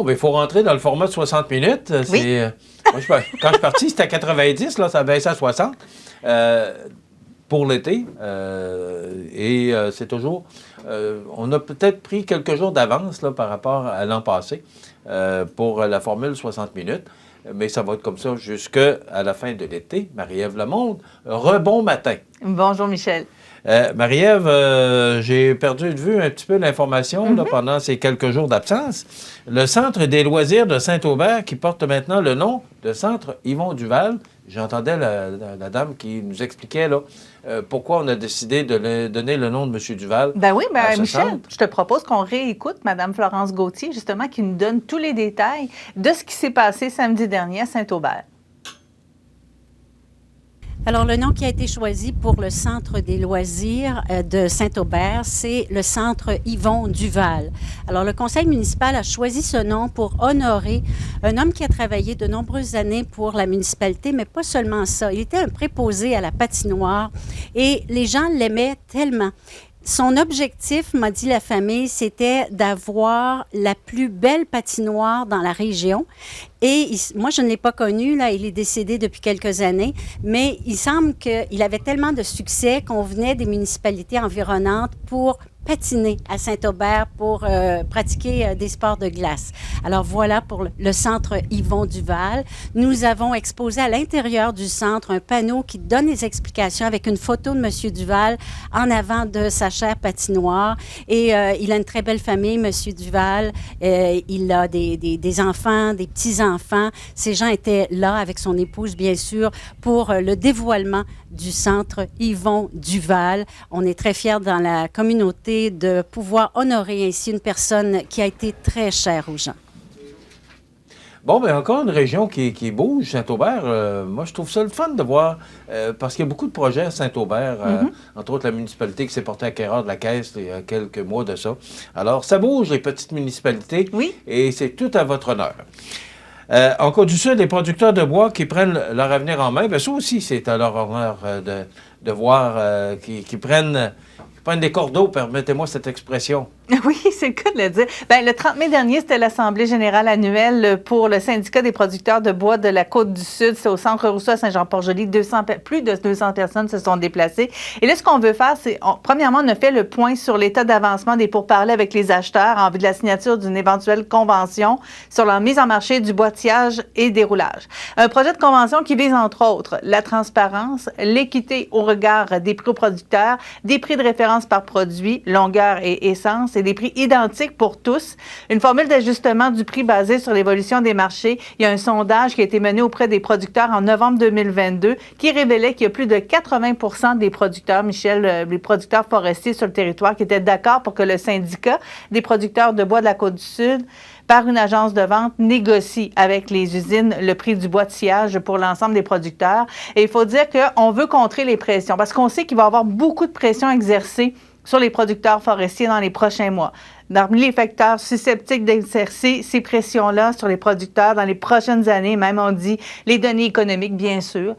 Bon, mais il faut rentrer dans le format de 60 minutes. Oui. Moi, quand je suis parti, c'était à 90, là, ça a baissé à 60 pour l'été. C'est toujours... on a peut-être pris quelques jours d'avance là, par rapport à l'an passé pour la formule 60 minutes. Mais ça va être comme ça jusqu'à la fin de l'été. Marie-Ève Lamonde, rebond matin. Bonjour, Michel. Marie-Ève, j'ai perdu de vue un petit peu l'information là, pendant ces quelques jours d'absence. Le Centre des loisirs de Saint-Aubert, qui porte maintenant le nom de Centre Yvon Duval. J'entendais la dame qui nous expliquait là, pourquoi on a décidé de donner le nom de M. Duval. Ben oui, Michel, centre. je te propose qu'on réécoute Mme Florence Gauthier, justement, qui nous donne tous les détails de ce qui s'est passé samedi dernier à Saint-Aubert. Alors, le nom qui a été choisi pour le Centre des loisirs de Saint-Aubert, c'est le Centre Yvon Duval. Alors, le conseil municipal a choisi ce nom pour honorer un homme qui a travaillé de nombreuses années pour la municipalité, mais pas seulement ça. Il était un préposé à la patinoire et les gens l'aimaient tellement. Son objectif, m'a dit la famille, c'était d'avoir la plus belle patinoire dans la région. Et moi, je ne l'ai pas connu, là, il est décédé depuis quelques années, mais il semble qu'il avait tellement de succès qu'on venait des municipalités environnantes pour patiner à Saint-Aubert pour pratiquer des sports de glace. Alors voilà pour le centre Yvon Duval. Nous avons exposé à l'intérieur du centre un panneau qui donne les explications avec une photo de M. Duval en avant de sa chère patinoire. Et il a une très belle famille, M. Duval. Il a des enfants, des petits-enfants. Ces gens étaient là avec son épouse, bien sûr, pour le dévoilement du centre Yvon Duval. On est très fiers dans la communauté de pouvoir honorer ainsi une personne qui a été très chère aux gens. Bon, bien, encore une région qui bouge, Saint-Aubert. Moi, je trouve ça le fun de voir, parce qu'il y a beaucoup de projets à Saint-Aubert, entre autres la municipalité qui s'est portée acquéreur de la Caisse il y a quelques mois de ça. Alors, ça bouge, les petites municipalités, oui. Et c'est tout à votre honneur. En Côte-du-Sud, les producteurs de bois qui prennent leur avenir en main, bien, ça aussi, c'est à leur honneur de voir qu'ils prennent des cordeaux, permettez-moi cette expression. Oui, c'est le cas de le dire. Bien, le 30 mai dernier, c'était l'Assemblée générale annuelle pour le syndicat des producteurs de bois de la Côte-du-Sud. C'est au Centre Rousseau à Saint-Jean-Port-Joli. Plus de 200 personnes se sont déplacées. Et là, ce qu'on veut faire, c'est, premièrement, on a fait le point sur l'état d'avancement des pourparlers avec les acheteurs en vue de la signature d'une éventuelle convention sur la mise en marché du boîtillage et déroulage. Un projet de convention qui vise, entre autres, la transparence, l'équité au regard des prix aux producteurs, des prix de référence par produit, longueur et essence, et des prix identiques pour tous. Une formule d'ajustement du prix basée sur l'évolution des marchés. Il y a un sondage qui a été mené auprès des producteurs en novembre 2022 qui révélait qu'il y a plus de 80 des producteurs, Michel, les producteurs forestiers sur le territoire qui étaient d'accord pour que le syndicat des producteurs de bois de la Côte-du-Sud par une agence de vente, négocie avec les usines le prix du bois de sciage pour l'ensemble des producteurs. Et il faut dire qu'on veut contrer les pressions parce qu'on sait qu'il va y avoir beaucoup de pression exercée sur les producteurs forestiers dans les prochains mois. Parmi les facteurs susceptibles d'exercer ces pressions-là sur les producteurs dans les prochaines années, même on dit les données économiques, bien sûr,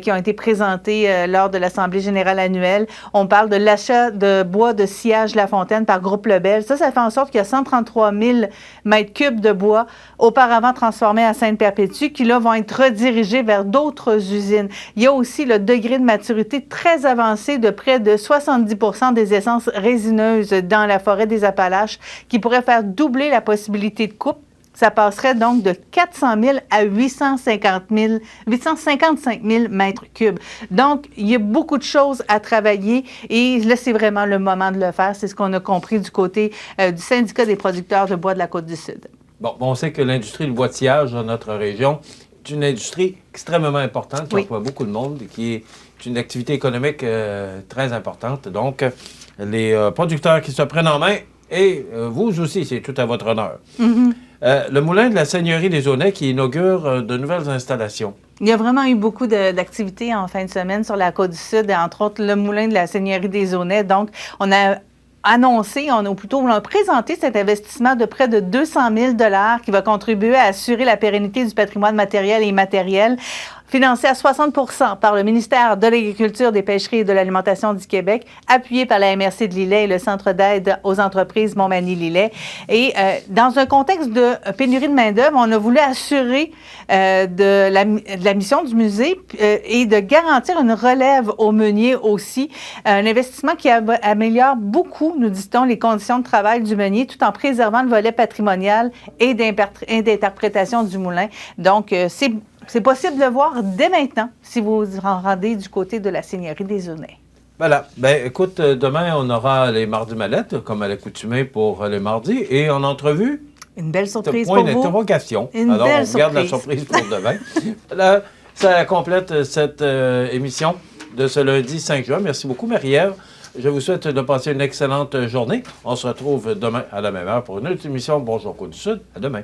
qui ont été présentées lors de l'Assemblée générale annuelle. On parle de l'achat de bois de sciage La Fontaine par Groupe Lebel. Ça fait en sorte qu'il y a 133 000 mètres cubes de bois auparavant transformés à Sainte-Perpétue qui, là, vont être redirigés vers d'autres usines. Il y a aussi le degré de maturité très avancé de près de 70 des essences résineuses dans la forêt des Appalaches qui pourrait faire doubler la possibilité de coupe. Ça passerait donc de 400 000 à 855 000 mètres cubes. Donc, il y a beaucoup de choses à travailler et là, c'est vraiment le moment de le faire. C'est ce qu'on a compris du côté du syndicat des producteurs de bois de la Côte-du-Sud. Bon, on sait que l'industrie du boîtillage dans notre région est une industrie extrêmement importante qui emploie beaucoup de monde et qui est une activité économique très importante. Donc, les producteurs qui se prennent en main, et vous aussi, c'est tout à votre honneur. Le moulin de la Seigneurie des Aunais qui inaugure de nouvelles installations. Il y a vraiment eu beaucoup d'activités en fin de semaine sur la Côte-du-Sud, entre autres le moulin de la Seigneurie des Aunais. Donc, on a annoncé, on a présenté cet investissement de près de 200 000 $ qui va contribuer à assurer la pérennité du patrimoine matériel et immatériel. financé à 60 par le ministère de l'Agriculture, des Pêcheries et de l'Alimentation du Québec, appuyé par la MRC de Lillet et le Centre d'aide aux entreprises Montmagny-Lillet. Et dans un contexte de pénurie de main-d'œuvre, on a voulu assurer de la mission du musée et de garantir une relève aux meuniers aussi. Un investissement qui améliore beaucoup, nous dit-on, les conditions de travail du meunier tout en préservant le volet patrimonial et d'interprétation du moulin. Donc, c'est possible de le voir dès maintenant si vous vous rendez du côté de la Seigneurie des Aulnay. Voilà. Ben, écoute, demain, on aura les Mardis Mallettes, comme à l'accoutumée pour les mardis. Et en entrevue, une belle surprise point pour vous. D'interrogation. Alors, on regarde la surprise pour demain. Là, ça complète cette émission de ce lundi 5 juin. Merci beaucoup, Marie-Ève. Je vous souhaite de passer une excellente journée. On se retrouve demain à la même heure pour une autre émission. Bonjour, Côte-du-Sud. À demain.